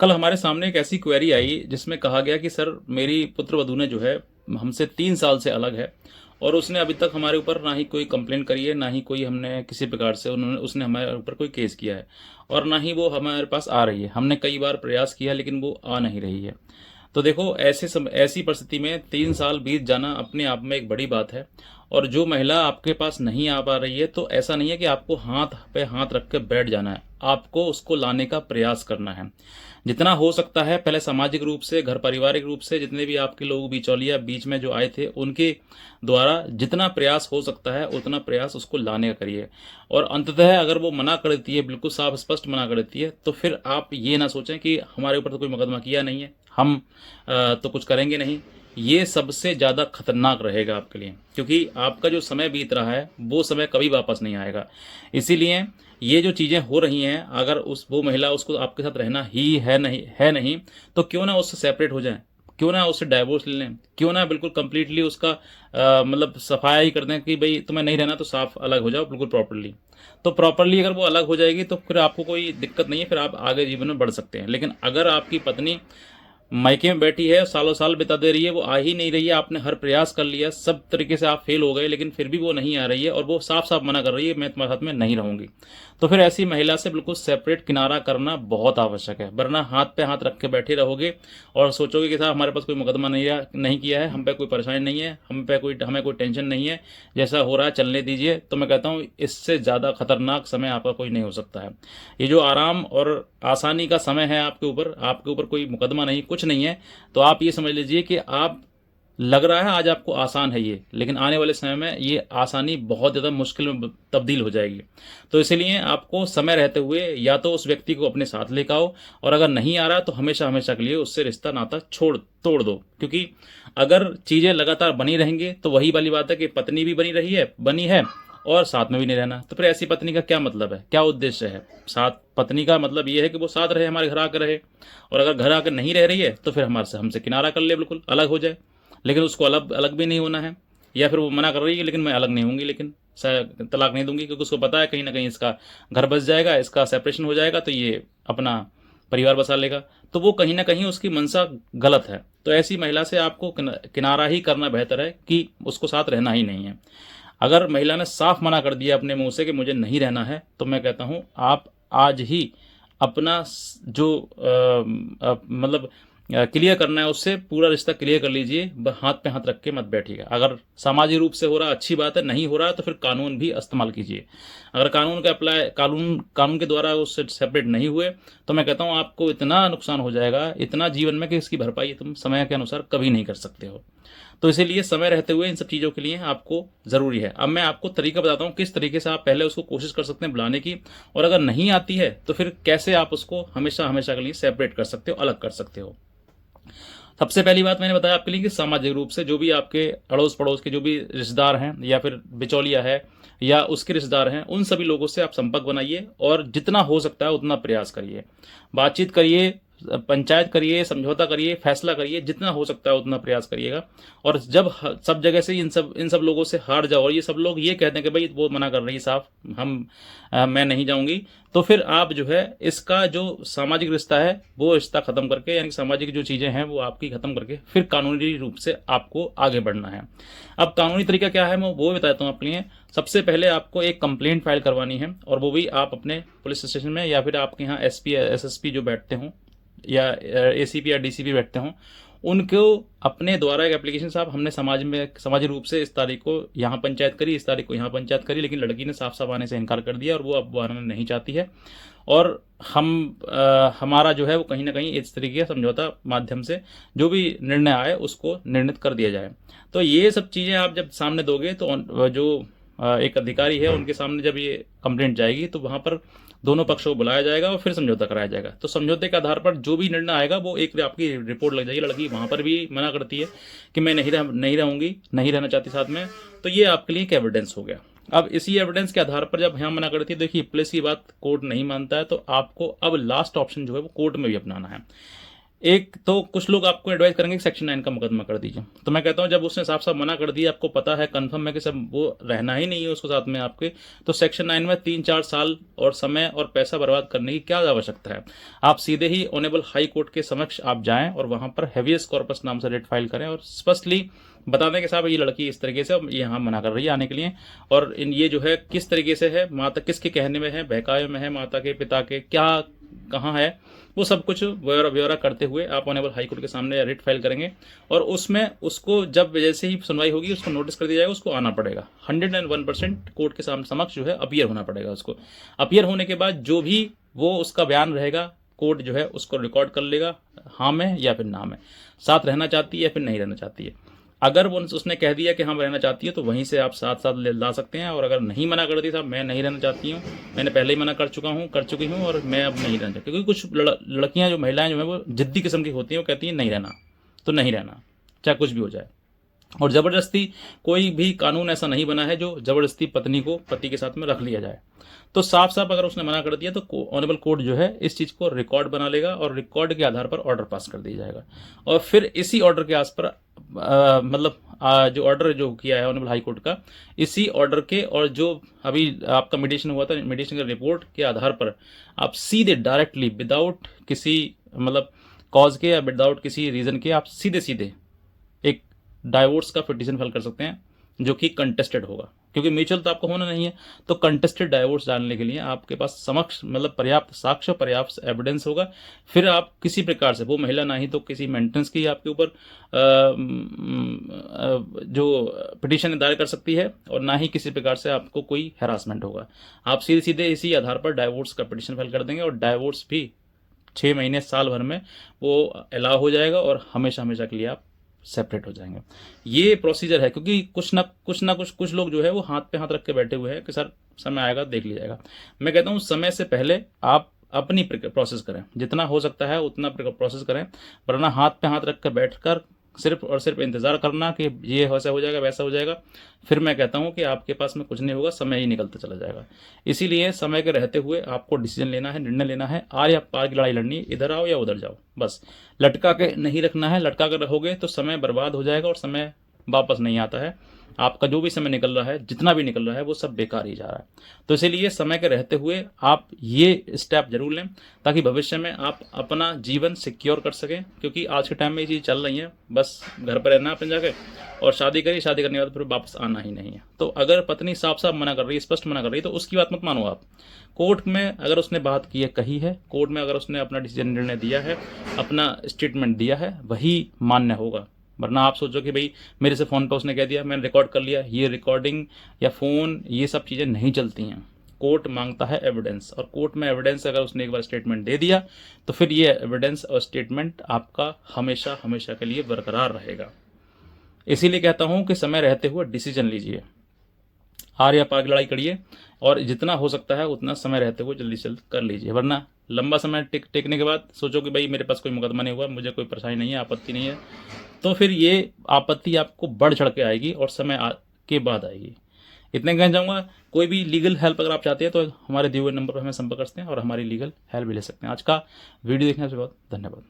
कल हमारे सामने एक ऐसी क्वेरी आई जिसमें कहा गया कि सर मेरी पुत्रवधू ने जो है हमसे 3 साल से अलग है और उसने अभी तक हमारे ऊपर ना ही कोई कंप्लेंट करी है, ना ही कोई हमने किसी प्रकार से उन्होंने उसने हमारे ऊपर कोई केस किया है और ना ही वो हमारे पास आ रही है। हमने कई बार प्रयास किया लेकिन वो आ नहीं रही है। तो देखो ऐसी परिस्थिति में 3 साल बीत जाना अपने आप में एक बड़ी बात है। और जो महिला आपके पास नहीं आ पा रही है तो ऐसा नहीं है कि आपको हाथ पे हाथ रख के बैठ जाना है, आपको उसको लाने का प्रयास करना है जितना हो सकता है। पहले सामाजिक रूप से, घर पारिवारिक रूप से जितने भी आपके लोग बिचौलिया बीच में जो आए थे उनके द्वारा जितना प्रयास हो सकता है उतना प्रयास उसको लाने का करिए। और अंततः अगर वो मना कर देती है, बिल्कुल साफ स्पष्ट मना कर देती है, तो फिर आप ये ना सोचें कि हमारे ऊपर तो कोई मुकदमा किया नहीं है, हम तो कुछ करेंगे नहीं। ये सबसे ज़्यादा खतरनाक रहेगा आपके लिए, क्योंकि आपका जो समय बीत रहा है वो समय कभी वापस नहीं आएगा। इसीलिए ये जो चीज़ें हो रही हैं, अगर उस वो महिला उसको आपके साथ रहना ही है नहीं तो क्यों ना उससे सेपरेट हो जाए, क्यों ना उससे डाइवोर्स ले लें, क्यों ना बिल्कुल कंप्लीटली उसका मतलब सफाया ही कर दें कि भाई तुम्हें नहीं रहना तो साफ अलग हो जाओ बिल्कुल प्रॉपरली। तो प्रॉपरली अगर वो अलग हो जाएगी तो फिर आपको कोई दिक्कत नहीं है, फिर आप आगे जीवन में बढ़ सकते हैं। लेकिन अगर आपकी पत्नी मायके में बैठी है, सालों साल बिता दे रही है, वो आ ही नहीं रही है, आपने हर प्रयास कर लिया, सब तरीके से आप फेल हो गए, लेकिन फिर भी वो नहीं आ रही है और वो साफ साफ मना कर रही है मैं तुम्हारे साथ में नहीं रहूंगी, तो फिर ऐसी महिला से बिल्कुल सेपरेट किनारा करना बहुत आवश्यक है। वरना हाथ पे हाथ रख के बैठे रहोगे और सोचोगे कि साहब हमारे पास कोई मुकदमा नहीं किया है, हम पे कोई परेशानी नहीं है, हमें कोई टेंशन नहीं है, जैसा हो रहा है चलने दीजिए। तो मैं कहता हूँ इससे ज़्यादा खतरनाक समय आपका कोई नहीं हो सकता है। ये जो आराम और आसानी का समय है आपके ऊपर कोई मुकदमा नहीं, कुछ नहीं है, तो आप ये समझ लीजिए कि आप लग रहा है आज आपको आसान है ये, लेकिन आने वाले समय में ये आसानी बहुत ज़्यादा मुश्किल में तब्दील हो जाएगी। तो इसीलिए आपको समय रहते हुए या तो उस व्यक्ति को अपने साथ लेकर आओ, और अगर नहीं आ रहा तो हमेशा हमेशा के लिए उससे रिश्ता नाता तोड़ दो। क्योंकि अगर चीज़ें लगातार बनी रहेंगी तो वही वाली बात है कि पत्नी भी बनी है और साथ में भी नहीं रहना, तो फिर ऐसी पत्नी का क्या मतलब है, क्या उद्देश्य है। साथ पत्नी का मतलब ये है कि वो साथ रहे, हमारे घर आकर रहे, और अगर घर आकर नहीं रह रही है तो फिर हमसे किनारा कर ले, बिल्कुल अलग हो जाए। लेकिन उसको अलग अलग भी नहीं होना है, या फिर वो मना कर रही है लेकिन मैं अलग नहीं होंगी, लेकिन तलाक नहीं दूंगी, क्योंकि उसको पता है कहीं ना कहीं इसका घर बस जाएगा, इसका सेपरेशन हो जाएगा तो ये अपना परिवार बसा लेगा। तो वो कहीं ना कहीं उसकी मंशा गलत है। तो ऐसी महिला से आपको किनारा ही करना बेहतर है कि उसको साथ रहना ही नहीं है। अगर महिला ने साफ मना कर दिया अपने मुंह से कि मुझे नहीं रहना है, तो मैं कहता हूं आप आज ही अपना जो मतलब क्लियर करना है उससे पूरा रिश्ता क्लियर कर लीजिए। हाथ पे हाथ रख के मत बैठिएगा। अगर सामाजिक रूप से हो रहा अच्छी बात है, नहीं हो रहा तो फिर कानून भी इस्तेमाल कीजिए। अगर कानून के द्वारा उससे सेपरेट नहीं हुए तो मैं कहता हूँ आपको इतना नुकसान हो जाएगा, इतना जीवन में, कि इसकी भरपाई तुम समय के अनुसार कभी नहीं कर सकते हो। तो इसीलिए समय रहते हुए इन सब चीज़ों के लिए आपको ज़रूरी है। अब मैं आपको तरीका बताता हूँ किस तरीके से आप पहले उसको कोशिश कर सकते हैं बुलाने की, और अगर नहीं आती है तो फिर कैसे आप उसको हमेशा हमेशा के लिए सेपरेट कर सकते हो, अलग कर सकते हो। सबसे पहली बात मैंने बताया आपके लिए कि सामाजिक रूप से जो भी आपके अड़ोस पड़ोस के जो भी रिश्तेदार हैं, या फिर बिचौलिया है या उसके रिश्तेदार हैं, उन सभी लोगों से आप संपर्क बनाइए और जितना हो सकता है उतना प्रयास करिए, बातचीत करिए, पंचायत करिए, समझौता करिए, फैसला करिए, जितना हो सकता है उतना प्रयास करिएगा। और जब सब जगह से इन सब लोगों से हार जाओ और ये सब लोग ये कहते हैं कि भाई वो मना कर रही है साफ, मैं नहीं जाऊंगी, तो फिर आप जो है इसका जो सामाजिक रिश्ता है वो रिश्ता खत्म करके, यानी सामाजिक जो चीज़ें हैं वो आपकी खत्म करके फिर कानूनी रूप से आपको आगे बढ़ना है। अब कानूनी तरीका क्या है मैं वो बताता हूँ आपके लिए। सबसे पहले आपको एक कंप्लेंट फाइल करवानी है, और वो भी आप अपने पुलिस स्टेशन में, या फिर आपके यहाँ एसपी एसएसपी जो बैठते हों, या एसीपी या डीसीपी बैठते हों, उनको अपने द्वारा एक एप्लीकेशन, साहब हमने सामाजिक रूप से इस तारीख को यहाँ पंचायत करी, इस तारीख को यहाँ पंचायत करी, लेकिन लड़की ने साफ साफ आने से इनकार कर दिया और वो अब आना नहीं चाहती है, और हमारा जो है वो कहीं ना कहीं इस तरीके का समझौता माध्यम से जो भी निर्णय आए उसको निर्णित कर दिया जाए। तो ये सब चीज़ें आप जब सामने दोगे तो जो एक अधिकारी है उनके सामने जब ये कंप्लेंट जाएगी तो वहाँ पर दोनों पक्षों को बुलाया जाएगा और फिर समझौता कराया जाएगा। तो समझौते के आधार पर जो भी निर्णय आएगा वो एक आपकी रिपोर्ट लग जाएगी। लड़की वहाँ पर भी मना करती है कि मैं नहीं रहूँगी, नहीं रहना चाहती साथ में, तो ये आपके लिए एक एविडेंस हो गया। अब इसी एविडेंस के आधार पर जब यहाँ मना करती है, देखिए पुलिस की बात कोर्ट नहीं मानता है, तो आपको अब लास्ट ऑप्शन जो है वो कोर्ट में भी अपनाना है। एक तो कुछ लोग आपको एडवाइस करेंगे कि सेक्शन 9 का मुकदमा कर दीजिए, तो मैं कहता हूं जब उसने साफ साफ मना कर दिया, आपको पता है कंफर्म है कि सब वो रहना ही नहीं है उसको साथ में आपके, तो सेक्शन 9 में 3-4 साल और समय और पैसा बर्बाद करने की क्या आवश्यकता है। आप सीधे ही ऑनेबल हाई कोर्ट के समक्ष आप जाएं और वहां पर हेवियस कॉर्पस नाम से रिट फाइल करें और स्पष्टली बता दें कि साहब ये लड़की इस तरीके से ये यहाँ मना कर रही है आने के लिए, और इन ये जो है किस तरीके से है, माता किसके कहने में है, बहकावे में है, माता के पिता के क्या कहाँ है, वो सब कुछ ब्यौरा ब्यौरा करते हुए आप ऑनेबल हाई कोर्ट के सामने रिट फाइल करेंगे। और उसमें उसको जब जैसे ही सुनवाई होगी उसको नोटिस कर दिया जाएगा, उसको आना पड़ेगा 101% कोर्ट के सामने समक्ष जो है अपीयर होना पड़ेगा उसको। अपीयर होने के बाद जो भी वो उसका बयान रहेगा कोर्ट जो है उसको रिकॉर्ड कर लेगा, हाँ में या फिर ना में, साथ रहना चाहती है या फिर नहीं रहना चाहती है। अगर वो उसने कह दिया कि हाँ रहना चाहती है तो वहीं से आप साथ साथ ला सकते हैं, और अगर नहीं मना कर दी साहब मैं नहीं रहना चाहती हूँ, मैंने पहले ही मना कर चुकी हूँ और मैं अब नहीं रहना चाहती, क्योंकि कुछ लड़कियाँ जो महिलाएं जो है वो जिद्दी किस्म की होती हैं, वो कहती हैं नहीं रहना तो नहीं रहना, चाहे कुछ भी हो जाए। और ज़बरदस्ती कोई भी कानून ऐसा नहीं बना है जो ज़बरदस्ती पत्नी को पति के साथ में रख लिया जाए। तो साफ साफ अगर उसने मना कर दिया तो ऑनरेबल कोर्ट जो है इस चीज़ को रिकॉर्ड बना लेगा और रिकॉर्ड के आधार पर ऑर्डर पास कर दिया जाएगा, और फिर इसी ऑर्डर के आस पर जो ऑर्डर जो किया है ऑनरेबल हाई कोर्ट का, इसी ऑर्डर के और जो अभी आपका मेडिटेशन हुआ था, मेडिटेशन के रिपोर्ट के आधार पर आप सीधे डायरेक्टली विदाउट किसी कॉज के या विदाउट किसी रीज़न के आप सीधे सीधे एक डाइवोर्स का पिटीशन फाइल कर सकते हैं, जो कि कंटेस्टेड होगा, क्योंकि म्यूचुअल तो आपको होना नहीं है। तो कंटेस्टेड डाइवोर्स डालने के लिए आपके पास समक्ष पर्याप्त साक्ष्य, पर्याप्त एविडेंस होगा। फिर आप किसी प्रकार से, वो महिला ना ही तो किसी मेंटेनेंस की आपके ऊपर जो पिटीशन दायर कर सकती है, और ना ही किसी प्रकार से आपको कोई हैरासमेंट होगा। आप सीधे सीधे इसी आधार पर डाइवोर्स का पिटीशन फाइल कर देंगे और डाइवोर्स भी 6 महीने साल भर में वो अलाउ हो जाएगा और हमेशा हमेशा के लिए आप सेपरेट हो जाएंगे। ये प्रोसीजर है, क्योंकि कुछ लोग जो है वो हाथ पे हाथ रख के बैठे हुए हैं कि सर समय आएगा देख लिया जाएगा। मैं कहता हूँ समय से पहले आप अपनी प्रोसेस करें, जितना हो सकता है उतना प्रोसेस करें, वरना हाथ पे हाथ रख कर बैठकर सिर्फ और सिर्फ इंतज़ार करना कि ये वैसा हो जाएगा वैसा हो जाएगा, फिर मैं कहता हूँ कि आपके पास में कुछ नहीं होगा, समय ही निकलता चला जाएगा। इसीलिए समय के रहते हुए आपको डिसीजन लेना है, निर्णय लेना है, आर या पार की लड़ाई लड़नी है, इधर आओ या उधर जाओ, बस लटका के नहीं रखना है। लटका कर रहोगे तो समय बर्बाद हो जाएगा और समय वापस नहीं आता है। आपका जो भी समय निकल रहा है, जितना भी निकल रहा है, वो सब बेकार ही जा रहा है। तो इसीलिए समय के रहते हुए आप ये स्टेप जरूर लें, ताकि भविष्य में आप अपना जीवन सिक्योर कर सकें, क्योंकि आज के टाइम में ये चीज़ चल रही है, बस घर पर रहना अपने जाके और शादी करिए, शादी करने के बाद फिर वापस आना ही नहीं है। तो अगर पत्नी साफ साफ मना कर रही है, स्पष्ट मना कर रही है, तो उसकी बात मत मानो आप। कोर्ट में अगर उसने बात की है, कही है, कोर्ट में अगर उसने अपना डिसीजन, निर्णय दिया है, अपना स्टेटमेंट दिया है, वही मान्य होगा। वरना आप सोचो कि भाई मेरे से फ़ोन पर उसने कह दिया, मैंने रिकॉर्ड कर लिया, ये रिकॉर्डिंग या फ़ोन ये सब चीज़ें नहीं चलती हैं। कोर्ट मांगता है एविडेंस, और कोर्ट में एविडेंस अगर उसने एक बार स्टेटमेंट दे दिया तो फिर ये एविडेंस और स्टेटमेंट आपका हमेशा हमेशा के लिए बरकरार रहेगा। इसीलिए कहता हूँ कि समय रहते हुए डिसीजन लीजिए, हार या पार की लड़ाई करिए, और जितना हो सकता है उतना समय रहते हुए जल्दी से जल्द कर लीजिए, वरना लंबा समय टेकने के बाद सोचो कि भाई मेरे पास कोई मुकदमा नहीं हुआ, मुझे कोई परेशानी नहीं है, आपत्ति नहीं है, तो फिर ये आपत्ति आपको बढ़ चढ़ के आएगी और समय के बाद आएगी। इतने कहना चाहूँगा, कोई भी लीगल हेल्प अगर आप चाहते हैं तो हमारे दिए हुए नंबर पर हमें संपर्क करते हैं और हमारी लीगल हेल्प भी ले सकते हैं। आज का वीडियो देखने से बहुत धन्यवाद।